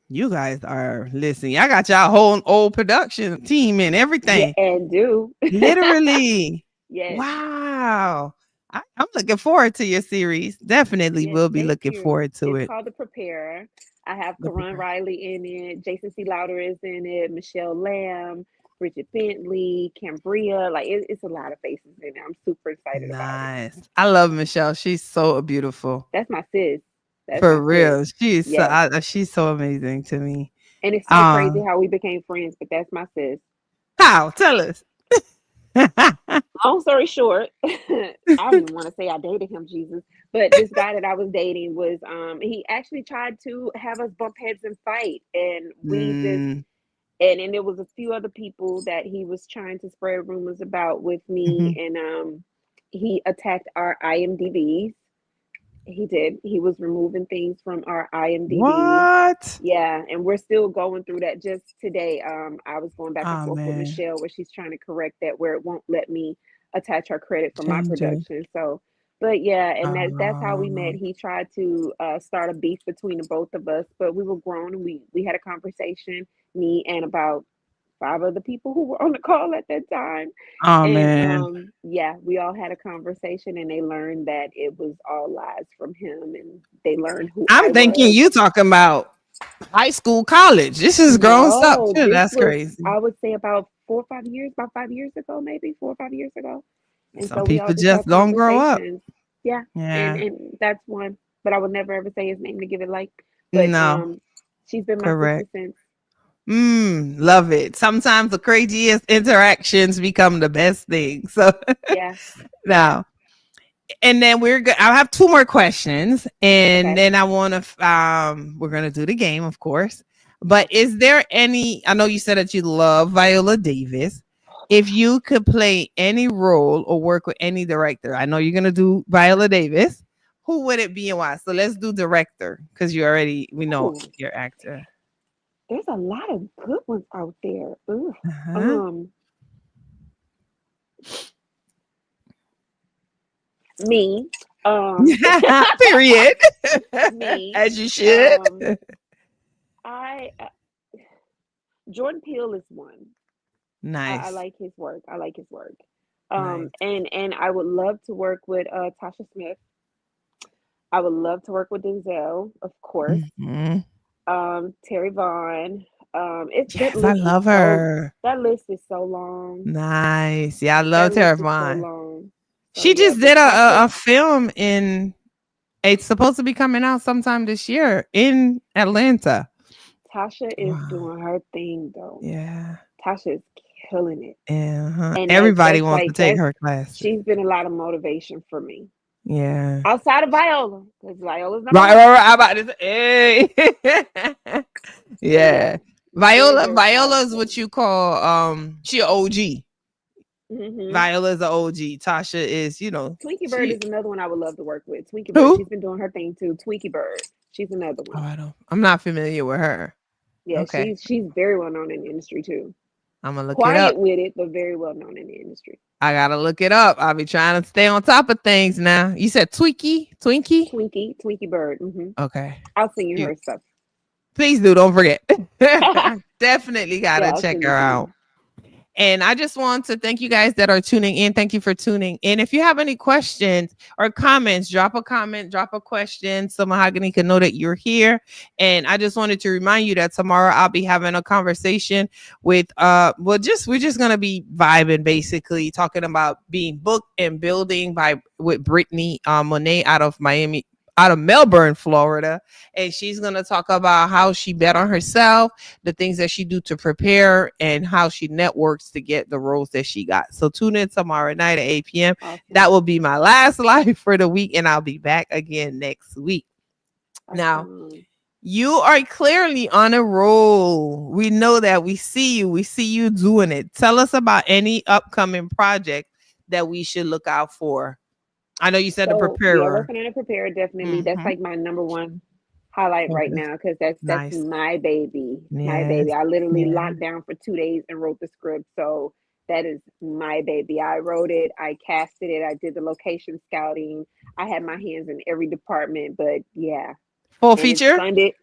[SPEAKER 1] You guys are listen. I got y'all whole old production team and
[SPEAKER 2] Yeah,
[SPEAKER 1] everything.
[SPEAKER 2] and do.
[SPEAKER 1] Literally.
[SPEAKER 2] Yes.
[SPEAKER 1] Wow. I'm looking forward to your series. Definitely
[SPEAKER 2] Yes,
[SPEAKER 1] will be
[SPEAKER 2] thank
[SPEAKER 1] looking
[SPEAKER 2] you.
[SPEAKER 1] forward to
[SPEAKER 2] It's
[SPEAKER 1] it.
[SPEAKER 2] called The Preparer. I have
[SPEAKER 1] The
[SPEAKER 2] Karan
[SPEAKER 1] prepare.
[SPEAKER 2] Riley in it, Jason C. Louder is in it, Michelle Lamb, Bridget Bentley, Cambria. Like it's a lot of faces in it. I'm super excited about it.
[SPEAKER 1] Nice. I love Michelle. She's so beautiful.
[SPEAKER 2] That's my sis. That's my
[SPEAKER 1] For
[SPEAKER 2] sis.
[SPEAKER 1] real.
[SPEAKER 2] Yes.
[SPEAKER 1] She's so amazing to me.
[SPEAKER 2] And it's so crazy
[SPEAKER 1] Um,
[SPEAKER 2] how we became friends, but that's my sis.
[SPEAKER 1] how? Tell us.
[SPEAKER 2] Long story short, I don't even want to say I dated him, Jesus. But this guy that I was dating was he actually tried to have us bump heads and fight. And we just
[SPEAKER 1] Mm,
[SPEAKER 2] and there was a few other people that he was trying to spread rumors about with me,
[SPEAKER 1] mhm.
[SPEAKER 2] and he attacked our IMDb's. He did. He was removing things from our IMDb.
[SPEAKER 1] What?
[SPEAKER 2] Yeah, and we're still going through that. Just today, I was going back and
[SPEAKER 1] Oh
[SPEAKER 2] forth with
[SPEAKER 1] man.
[SPEAKER 2] Michelle where she's trying to correct that, where it won't let me attach her credit for my
[SPEAKER 1] Change it.
[SPEAKER 2] production. So, but yeah, and that's how we met.
[SPEAKER 1] Um,
[SPEAKER 2] He tried to start a beef between the both of us, but we were grown and we had a conversation, me and about 5 other people who were on the call at that time.
[SPEAKER 1] oh
[SPEAKER 2] And
[SPEAKER 1] man.
[SPEAKER 2] yeah, we all had a conversation and they learned that it was all lies from him, and they learned who I
[SPEAKER 1] I'm thinking
[SPEAKER 2] was.
[SPEAKER 1] you talking about high school, college. This is grown stuff
[SPEAKER 2] No,
[SPEAKER 1] too.
[SPEAKER 2] this
[SPEAKER 1] That's
[SPEAKER 2] was,
[SPEAKER 1] crazy.
[SPEAKER 2] I would say, about 4 or 5 years, about 5 years ago, maybe 4 or 5 years ago. And
[SPEAKER 1] Some
[SPEAKER 2] so we all
[SPEAKER 1] people
[SPEAKER 2] just
[SPEAKER 1] just
[SPEAKER 2] had
[SPEAKER 1] don't grow up.
[SPEAKER 2] conversations. Yeah,
[SPEAKER 1] Yeah.
[SPEAKER 2] and that's one. But I would never ever say his name to give it like. But
[SPEAKER 1] No,
[SPEAKER 2] she's been my sister
[SPEAKER 1] correct.
[SPEAKER 2] since.
[SPEAKER 1] Love it. Sometimes the craziest interactions become the best things. So
[SPEAKER 2] Yeah, yeah.
[SPEAKER 1] now, and then we're good. I'll have two more questions, and
[SPEAKER 2] Okay.
[SPEAKER 1] then I want to. We're gonna do the game, of course. But
[SPEAKER 2] Okay.
[SPEAKER 1] is there any? I know you said that you love Viola Davis.
[SPEAKER 2] Oh my
[SPEAKER 1] If
[SPEAKER 2] God.
[SPEAKER 1] you could play any role or work with any director, I know you're gonna do Viola Davis. Who would it be and why? So let's do director because we know
[SPEAKER 2] Oh,
[SPEAKER 1] your actor.
[SPEAKER 2] there's a lot of good ones out there. Ugh.
[SPEAKER 1] Uh-huh.
[SPEAKER 2] Um, me. Um,
[SPEAKER 1] Period.
[SPEAKER 2] me.
[SPEAKER 1] As you should.
[SPEAKER 2] Um, I Jordan Peele is one. I
[SPEAKER 1] Nice.
[SPEAKER 2] like his work. I like his work.
[SPEAKER 1] Nice.
[SPEAKER 2] And I would love to work with Tasha Smith. I would love to work with Denzel, of course.
[SPEAKER 1] Mhm.
[SPEAKER 2] Terry Vaughn. It that
[SPEAKER 1] Yes, I
[SPEAKER 2] list is
[SPEAKER 1] love
[SPEAKER 2] so
[SPEAKER 1] her.
[SPEAKER 2] that list is so long.
[SPEAKER 1] Nice. Yeah, I love
[SPEAKER 2] That list is so
[SPEAKER 1] Terrifying.
[SPEAKER 2] long. So
[SPEAKER 1] She
[SPEAKER 2] yeah,
[SPEAKER 1] just
[SPEAKER 2] but
[SPEAKER 1] did
[SPEAKER 2] Tasha,
[SPEAKER 1] a film in it's supposed to be coming out sometime this year in Atlanta.
[SPEAKER 2] Tasha is
[SPEAKER 1] Wow.
[SPEAKER 2] doing her thing though.
[SPEAKER 1] Yeah.
[SPEAKER 2] Tasha is killing it,
[SPEAKER 1] Yeah.
[SPEAKER 2] and
[SPEAKER 1] Everybody
[SPEAKER 2] that's
[SPEAKER 1] wants to
[SPEAKER 2] like
[SPEAKER 1] take her classes.
[SPEAKER 2] she's been a lot of motivation for me
[SPEAKER 1] Yeah.
[SPEAKER 2] outside of Viola, because Viola's number
[SPEAKER 1] Right,
[SPEAKER 2] one.
[SPEAKER 1] right, right. How about this? Hey.
[SPEAKER 2] But yeah,
[SPEAKER 1] Yeah.
[SPEAKER 2] very very
[SPEAKER 1] Viola is
[SPEAKER 2] talented.
[SPEAKER 1] what you call she a OG.
[SPEAKER 2] hmm
[SPEAKER 1] Viola is a OG. Tasha is,
[SPEAKER 2] Twinkie Bird is
[SPEAKER 1] she
[SPEAKER 2] another one I would love to work with. Twinkie Bird,
[SPEAKER 1] who?
[SPEAKER 2] she's been doing her thing too. Twinkie Bird, she's another
[SPEAKER 1] Oh,
[SPEAKER 2] one.
[SPEAKER 1] I'm not familiar with her.
[SPEAKER 2] Yeah,
[SPEAKER 1] Okay.
[SPEAKER 2] she's very well known in the industry too.
[SPEAKER 1] I'm gonna look it up.
[SPEAKER 2] Quiet with it, but very well known in the industry.
[SPEAKER 1] I gotta look it up. I'll be trying to stay on top of things now. You said Twinkie? Twinkie?
[SPEAKER 2] Twinkie Bird.
[SPEAKER 1] Okay.
[SPEAKER 2] I'll send you
[SPEAKER 1] You
[SPEAKER 2] her stuff.
[SPEAKER 1] Please do. Don't forget. Definitely got
[SPEAKER 2] Yeah,
[SPEAKER 1] to
[SPEAKER 2] I'll
[SPEAKER 1] check
[SPEAKER 2] send
[SPEAKER 1] her
[SPEAKER 2] it to
[SPEAKER 1] out.
[SPEAKER 2] you.
[SPEAKER 1] And I just want to thank you guys that are tuning in. Thank you for tuning in. If you have any questions or comments, drop a comment, drop a question so Mahogany can know that you're here. And I just wanted to remind you that tomorrow I'll be having a conversation with we're just gonna be vibing, basically talking about being booked and building by with Brittany Monet out of Melbourne, Florida. And she's going to talk about how she bet on herself, the things that she do to prepare, and how she networks to get the roles that she got. So tune in tomorrow night at 8 p.m.
[SPEAKER 2] Awesome.
[SPEAKER 1] That will be my last live for the week, and I'll be back again next week. Now,
[SPEAKER 2] Awesome.
[SPEAKER 1] you are clearly on a roll. We know that. We see you. We see you doing it. Tell us about any upcoming project that we should look out for. I know you said the
[SPEAKER 2] So yeah,
[SPEAKER 1] preparer.
[SPEAKER 2] working on a prepare definitely. That's
[SPEAKER 1] Mm-hmm.
[SPEAKER 2] like my number one highlight
[SPEAKER 1] Oh,
[SPEAKER 2] right
[SPEAKER 1] that's
[SPEAKER 2] now because that's
[SPEAKER 1] nice.
[SPEAKER 2] my baby, my baby.
[SPEAKER 1] Yes.
[SPEAKER 2] I literally
[SPEAKER 1] Yeah.
[SPEAKER 2] locked down for 2 days and wrote the script. So that is my baby. I wrote it, I casted it, I did the location scouting. I had my hands in every department, but yeah,
[SPEAKER 1] Full
[SPEAKER 2] and it's
[SPEAKER 1] feature?
[SPEAKER 2] funded.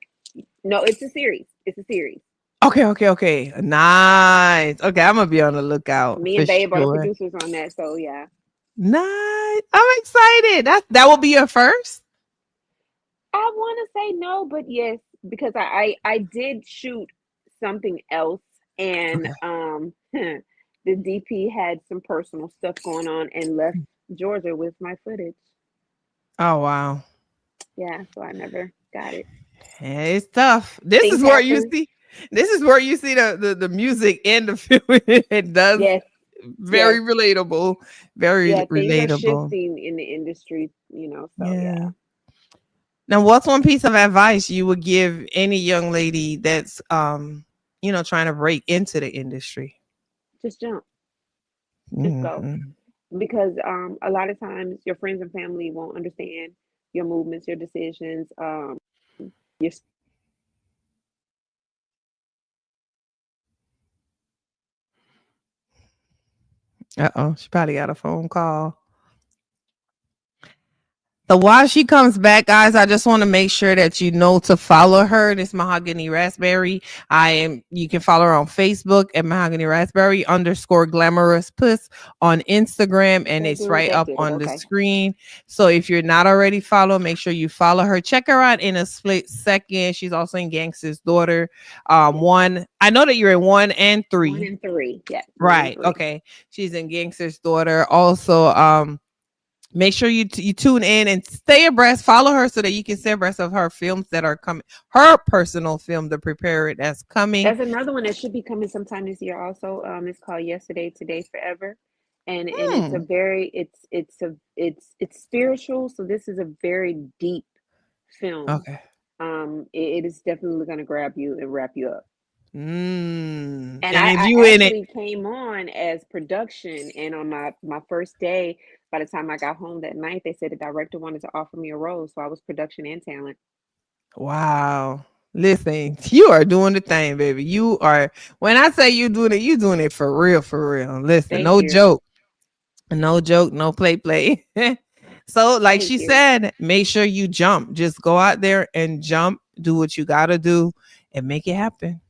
[SPEAKER 2] No, it's a series. It's a series.
[SPEAKER 1] Okay, okay, okay. Nice. Okay, I'm gonna be on the lookout
[SPEAKER 2] Me
[SPEAKER 1] for
[SPEAKER 2] and Babe are the
[SPEAKER 1] sure.
[SPEAKER 2] producers on that. So yeah,
[SPEAKER 1] Nice. I'm excited. That will be your first?
[SPEAKER 2] I want to say no, but yes, because I did shoot something else, and
[SPEAKER 1] Okay.
[SPEAKER 2] the DP had some personal stuff going on and left Georgia with my footage.
[SPEAKER 1] Oh wow.
[SPEAKER 2] Yeah, so I never got it.
[SPEAKER 1] Yeah, it's tough. This
[SPEAKER 2] Things
[SPEAKER 1] is where you
[SPEAKER 2] happen.
[SPEAKER 1] see the music and the film. It does
[SPEAKER 2] Yes, yes,
[SPEAKER 1] very relatable. Very
[SPEAKER 2] yeah. Things are
[SPEAKER 1] relatable.
[SPEAKER 2] shifting in the industry, So yeah,
[SPEAKER 1] Yeah. Now, what's one piece of advice you would give any young lady that's trying to break into the industry?
[SPEAKER 2] just jump, just go,
[SPEAKER 1] Mhm.
[SPEAKER 2] because a lot of times your friends and family won't understand your movements, your decisions, your
[SPEAKER 1] Uh-oh, she probably got a phone call. So while she comes back, guys, I just want to make sure that you know to follow her. This Mahogany Rasperry. You can follow her on Facebook at Mahogany Rasperry _glamorous puss on Instagram, and
[SPEAKER 2] That
[SPEAKER 1] it's
[SPEAKER 2] do it.
[SPEAKER 1] right
[SPEAKER 2] That
[SPEAKER 1] up
[SPEAKER 2] did it.
[SPEAKER 1] on the
[SPEAKER 2] Okay.
[SPEAKER 1] screen. So if you're not already followed, make sure you follow her. Check her out in a split second. She's also in Gangster's Daughter.
[SPEAKER 2] Yes.
[SPEAKER 1] One, I know that you're in 1 and 3.
[SPEAKER 2] 1 and 3. Yes. One and
[SPEAKER 1] Right.
[SPEAKER 2] three.
[SPEAKER 1] Okay. She's in Gangster's Daughter. Also, make sure you tune in and stay abreast. Follow her so that you can stay abreast of her films that are coming. Her personal film, The Preparer, that's coming.
[SPEAKER 2] There's another one that should be coming sometime this year. Also, it's called Yesterday, Today, Forever, and it's a
[SPEAKER 1] Hmm.
[SPEAKER 2] very it's spiritual. So this is a very deep film.
[SPEAKER 1] Okay.
[SPEAKER 2] It is definitely going to grab you and wrap you up.
[SPEAKER 1] Mm.
[SPEAKER 2] And
[SPEAKER 1] And if
[SPEAKER 2] I
[SPEAKER 1] you in it,
[SPEAKER 2] actually came on as production, and on my first day, by the time I got home that night, they said the director wanted to offer me a role, so I was production and talent.
[SPEAKER 1] wow. Listen, you are doing the thing, baby. You are. When I say you doing it for real, for real. Listen,
[SPEAKER 2] Thank
[SPEAKER 1] no
[SPEAKER 2] you.
[SPEAKER 1] joke, no joke, no play. So, like
[SPEAKER 2] Thank
[SPEAKER 1] she
[SPEAKER 2] you.
[SPEAKER 1] said, make sure you jump. Just go out there and jump. Do what you got to do and make it happen.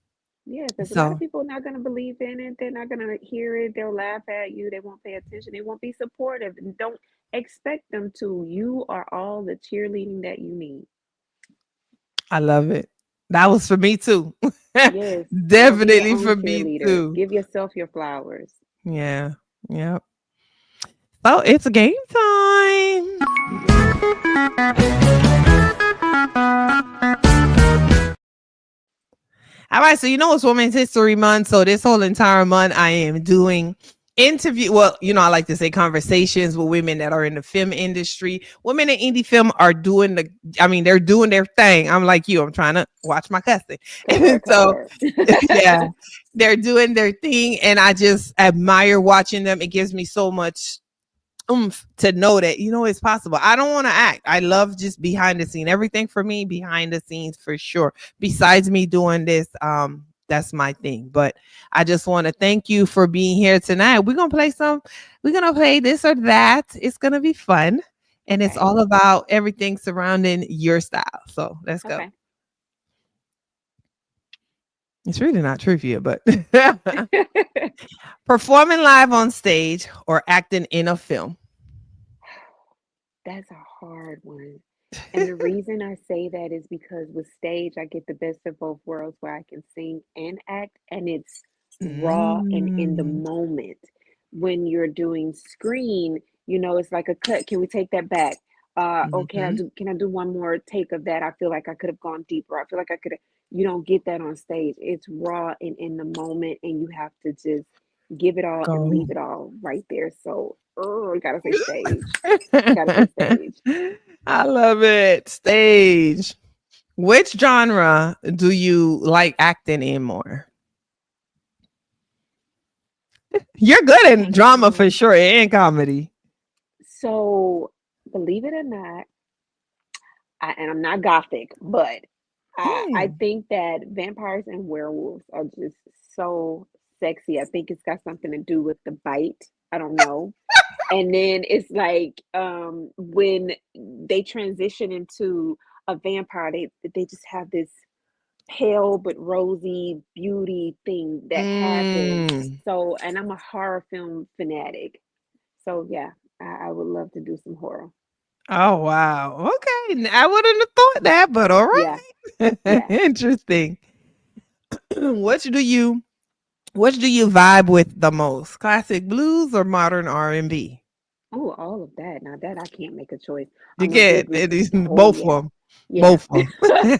[SPEAKER 2] Yeah, because a lot of
[SPEAKER 1] So,
[SPEAKER 2] people are not going to believe in it. They're not going to hear it. They'll laugh at you. They won't pay attention. They won't be supportive. And don't expect them to. You are all the cheerleading that you need.
[SPEAKER 1] I love it. That was for me too.
[SPEAKER 2] Yes. Don't be your
[SPEAKER 1] Definitely
[SPEAKER 2] own
[SPEAKER 1] for me
[SPEAKER 2] cheerleader.
[SPEAKER 1] too.
[SPEAKER 2] Give yourself your flowers.
[SPEAKER 1] Yeah. Yeah. So it's game time.
[SPEAKER 2] Yes.
[SPEAKER 1] All right. So it's Women's History Month. So this whole entire month I am doing interview. Well, I like to say conversations with women that are in the film industry. Women in indie film are doing they're doing their thing. I'm like you. I'm trying to watch my cussing.
[SPEAKER 2] Cut word, cut
[SPEAKER 1] So
[SPEAKER 2] word.
[SPEAKER 1] yeah, they're doing their thing, and I just admire watching them. It gives me so much oomph to know that it's possible. I don't want to act. I love just behind the scene. Everything for me behind the scenes for sure. Besides me doing this, that's my thing. But I just want to thank you for being here tonight. We're gonna play this or that. It's gonna be fun. And it's
[SPEAKER 2] Okay.
[SPEAKER 1] all about everything surrounding your style. So let's go.
[SPEAKER 2] Okay.
[SPEAKER 1] It's really not trivia, but performing live on stage or acting in a film.
[SPEAKER 2] That's a hard one. And the reason I say that is because with stage, I get the best of both worlds where I can sing and act, and it's raw and in the
[SPEAKER 1] Mm.
[SPEAKER 2] moment. When you're doing screen, it's like a cut. Can we take that back? Oh,
[SPEAKER 1] Mhm.
[SPEAKER 2] can I do one more take of that? I feel like I could have gone deeper. I feel like I could have, you don't get that on stage. It's raw and in the moment, and you have to just give it all and
[SPEAKER 1] Go.
[SPEAKER 2] leave it all right there. So, oh, I gotta say stage. Gotta say stage.
[SPEAKER 1] I love it. Stage. Which genre do you like acting in more? You're good in drama for
[SPEAKER 2] Damn.
[SPEAKER 1] sure and comedy.
[SPEAKER 2] So, believe it or not, and I'm not gothic, but I
[SPEAKER 1] Mm.
[SPEAKER 2] think that vampires and werewolves are just so sexy. I think it's got something to do with the bite. I don't know. And then it's like when they transition into a vampire, they just have this pale but rosy beauty thing that happens.
[SPEAKER 1] Mm.
[SPEAKER 2] So, and I'm a horror film fanatic. So yeah, I would love to do some horror.
[SPEAKER 1] Oh wow. Okay. I wouldn't have thought that, but all
[SPEAKER 2] Yeah,
[SPEAKER 1] right.
[SPEAKER 2] yeah.
[SPEAKER 1] Interesting. Which do you which do you vibe with the most? Classic blues or modern R&B?
[SPEAKER 2] Oh, all of that. Now that I can't make a choice.
[SPEAKER 1] You
[SPEAKER 2] I'm a good
[SPEAKER 1] get
[SPEAKER 2] listen.
[SPEAKER 1] it is
[SPEAKER 2] Oh
[SPEAKER 1] both of
[SPEAKER 2] yeah,
[SPEAKER 1] them.
[SPEAKER 2] yeah.
[SPEAKER 1] Both of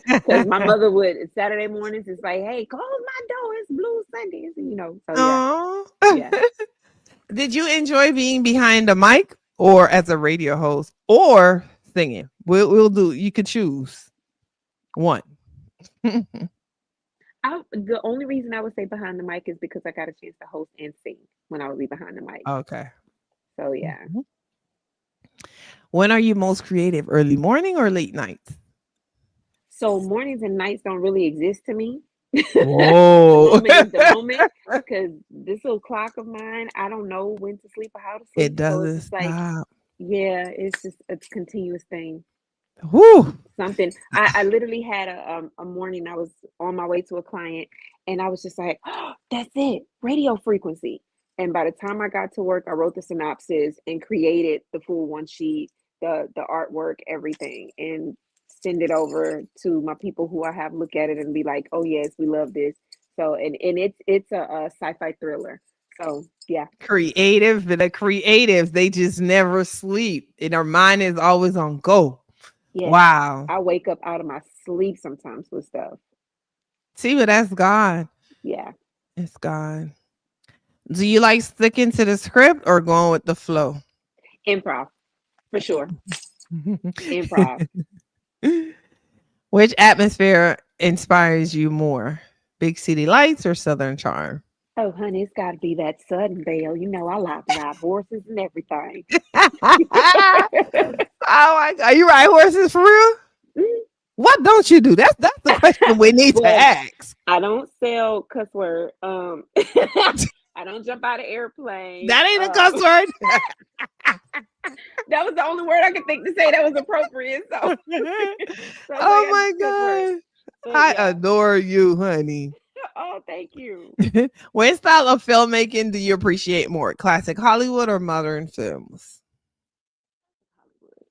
[SPEAKER 2] Because
[SPEAKER 1] them.
[SPEAKER 2] my mother would Saturday mornings. It's like, hey, close my door. It's Blue Sundays. So yeah,
[SPEAKER 1] Oh.
[SPEAKER 2] yeah.
[SPEAKER 1] Did you enjoy being behind a mic or as a radio host or singing? We'll do you could choose one.
[SPEAKER 2] The only reason I would say behind the mic is because I got a chance to host and sing when I would be behind the mic.
[SPEAKER 1] Okay.
[SPEAKER 2] So yeah.
[SPEAKER 1] Mhm. When are you most creative? Early morning or late nights?
[SPEAKER 2] So mornings and nights don't really exist to me. The
[SPEAKER 1] Whoa.
[SPEAKER 2] moment is the moment because this little clock of mine, I don't know when to sleep or how to
[SPEAKER 1] It
[SPEAKER 2] sleep. So it's
[SPEAKER 1] doesn't
[SPEAKER 2] just like,
[SPEAKER 1] stop.
[SPEAKER 2] yeah, it's just a continuous thing.
[SPEAKER 1] Woo.
[SPEAKER 2] Something I literally had a morning I was on my way to a client and I was just like, oh, that's it, radio frequency. And by the time I got to work, I wrote the synopsis and created the full one sheet, the artwork, everything, and send it over to my people who I have look at it and be like, oh yes, we love this. So and it's a sci-fi thriller. So yeah,
[SPEAKER 1] Creative, the creatives, they just never sleep. And their mind is always on go.
[SPEAKER 2] yes.
[SPEAKER 1] Wow.
[SPEAKER 2] I wake up out of my sleep sometimes with stuff.
[SPEAKER 1] See, but that's God.
[SPEAKER 2] Yeah.
[SPEAKER 1] It's God. Do you like sticking to the script or going with the flow?
[SPEAKER 2] Improv, for sure. Improv.
[SPEAKER 1] Which atmosphere inspires you more? Big city lights or southern charm?
[SPEAKER 2] Oh, honey, it's got to be that Sudden Belle. I like to ride horses and everything.
[SPEAKER 1] Oh my God. You ride horses for real?
[SPEAKER 2] Mm,
[SPEAKER 1] What don't you do? That's the question we need to
[SPEAKER 2] well,
[SPEAKER 1] ask.
[SPEAKER 2] I don't sell cuss word. I don't jump out of airplanes.
[SPEAKER 1] That ain't a cuss word.
[SPEAKER 2] That was the only word I could think to say that was appropriate. So, so I was like,
[SPEAKER 1] Oh
[SPEAKER 2] I
[SPEAKER 1] my
[SPEAKER 2] just cuss word.
[SPEAKER 1] God.
[SPEAKER 2] But
[SPEAKER 1] I
[SPEAKER 2] yeah.
[SPEAKER 1] adore you, honey.
[SPEAKER 2] Oh, thank you.
[SPEAKER 1] What style of filmmaking do you appreciate more? Classic Hollywood or modern films?
[SPEAKER 2] Hollywood.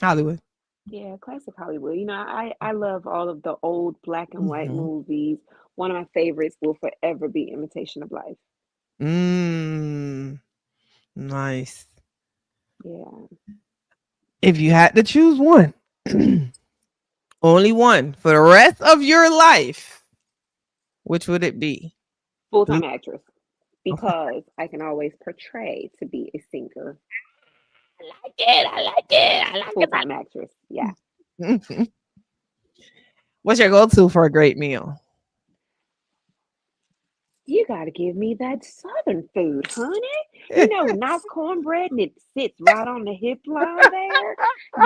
[SPEAKER 1] Hollywood.
[SPEAKER 2] Yeah, classic Hollywood. I love all of the old black and white
[SPEAKER 1] Mhm.
[SPEAKER 2] movies. One of my favorites will forever be Imitation of Life.
[SPEAKER 1] Mm, nice.
[SPEAKER 2] Yeah,
[SPEAKER 1] If you had to choose one, only one for the rest of your life, which would it be?
[SPEAKER 2] full-time
[SPEAKER 1] Blue.
[SPEAKER 2] actress
[SPEAKER 1] Okay.
[SPEAKER 2] because I can always portray to be a singer.
[SPEAKER 1] Like it. I like it. I like it.
[SPEAKER 2] Full-time actress. Yeah.
[SPEAKER 1] What's your go-to for a great meal?
[SPEAKER 2] You got to give me that Southern food, honey. Nice cornbread and it sits right on the hip line there.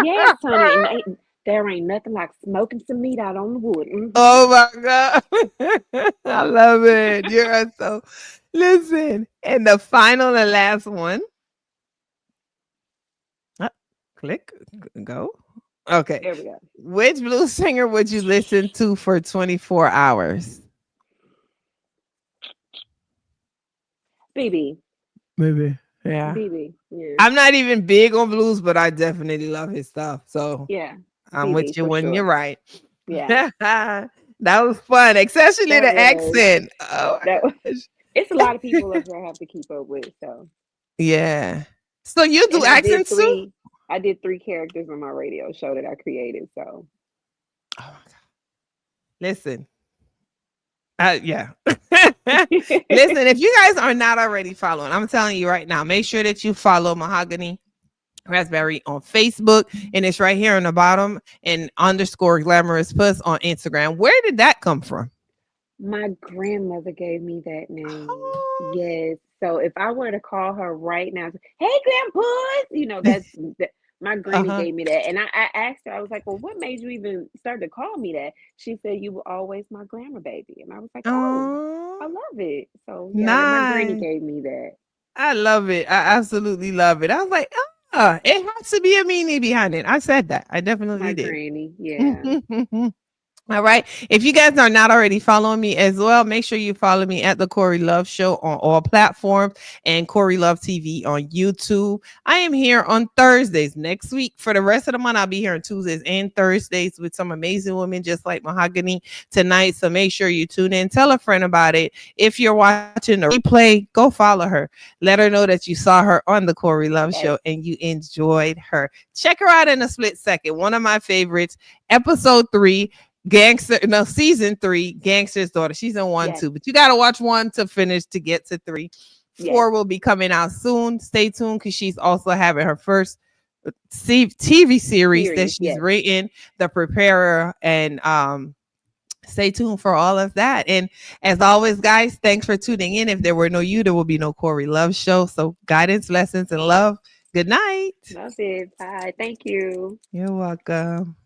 [SPEAKER 2] Yes, honey. And there ain't nothing like smoking some meat out on the wood.
[SPEAKER 1] Oh my God. I love it. You're so listen. And the final and last one. Uh, click. Go. Okay.
[SPEAKER 2] There we go.
[SPEAKER 1] Which blues singer would you listen to for 24 hours?
[SPEAKER 2] BB.
[SPEAKER 1] Maybe. Yeah.
[SPEAKER 2] BB. Yeah.
[SPEAKER 1] I'm not even big on blues, but I definitely love his stuff. So
[SPEAKER 2] Yeah.
[SPEAKER 1] I'm with
[SPEAKER 2] BB
[SPEAKER 1] you
[SPEAKER 2] for
[SPEAKER 1] when you're
[SPEAKER 2] sure.
[SPEAKER 1] right.
[SPEAKER 2] Yeah.
[SPEAKER 1] That was fun, especially
[SPEAKER 2] That
[SPEAKER 1] the
[SPEAKER 2] was
[SPEAKER 1] accent. Oh
[SPEAKER 2] that was,
[SPEAKER 1] my gosh.
[SPEAKER 2] it's a lot of people up here I have to keep up with. So
[SPEAKER 1] Yeah. So you do
[SPEAKER 2] and
[SPEAKER 1] accents too?
[SPEAKER 2] I did three characters on my radio show that I created. So
[SPEAKER 1] Oh my God. Listen. Yeah. Listen, if you guys are not already following, I'm telling you right now, make sure that you follow Mahogany Rasperry on Facebook, and it's right here on the bottom, and underscore glamorous puss on Instagram. Where did that come from?
[SPEAKER 2] my grandmother gave me that name.
[SPEAKER 1] Oh.
[SPEAKER 2] Yes. So if I were to call her right now, hey grandpa, my granny
[SPEAKER 1] Uh-huh.
[SPEAKER 2] gave me that. And I asked her, I was like, well, what made you even start to call me that? She said, you were always my glamour baby. And I was like, oh, I
[SPEAKER 1] Oh.
[SPEAKER 2] love it. So yeah, my granny
[SPEAKER 1] Nice.
[SPEAKER 2] gave me that.
[SPEAKER 1] I love it. I absolutely love it. I was like, it has to be a meaning behind it. I said that. I
[SPEAKER 2] My
[SPEAKER 1] definitely did.
[SPEAKER 2] granny. Yeah.
[SPEAKER 1] All right. If you guys are not already following me as well, make sure you follow me at the Corey Love Show on all platforms and Corey Love TV on YouTube. I am here on Thursdays next week. For the rest of the month, I'll be here on Tuesdays and Thursdays with some amazing women just like Mahogany tonight. So make sure you tune in. Tell a friend about it. If you're watching the replay, go follow her. Let her know that you saw her on the Corey Love
[SPEAKER 2] Yes.
[SPEAKER 1] Show and you enjoyed her. Check her out in a split second. One of my favorites, episode 3. Season 3, Gangster's Daughter. She's in 1,
[SPEAKER 2] Yes.
[SPEAKER 1] 2, but you got to watch 1 to finish to get to 3. 4
[SPEAKER 2] Yes.
[SPEAKER 1] will be coming out soon. Stay tuned because she's also having her first TV series that she's
[SPEAKER 2] Yes.
[SPEAKER 1] written, The Preparer, and stay tuned for all of that. And as always, guys, thanks for tuning in. If there were no you, there will be no Corey Love Show. So guidance, lessons, and love. Good night.
[SPEAKER 2] Love it. Bye. Thank you.
[SPEAKER 1] You're welcome.